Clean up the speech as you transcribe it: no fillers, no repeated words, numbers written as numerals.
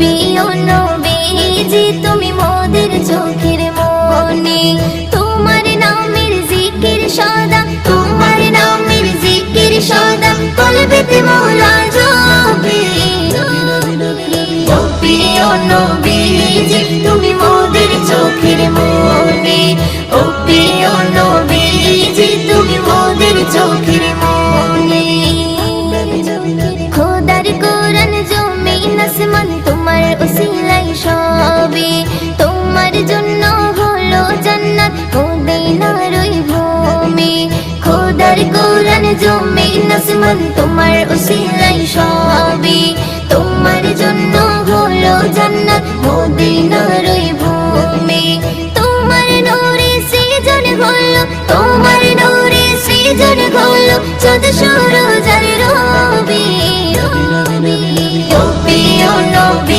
প্রিয় নবীজি তুমি মোদের চোখের মনি, তোমার নামের জিকির সদা, তোমার নামের জিকির সদা কলবেতে মওলা জপে। ও প্রিয় নবীজি তুমি মোদের চোখের মনি, ও প্রিয় নবীজি তুমি মোদের চোখের মনি। খোদার কোরআন জমিন আসমান তোমার উসিলাই সবে, তোমার জন্য হলো জান্নাত মদিনার ওই ভূমি। খোদার কোরআন জমিন আসমান তোমার উসিলাই সবে, তোমার জন্য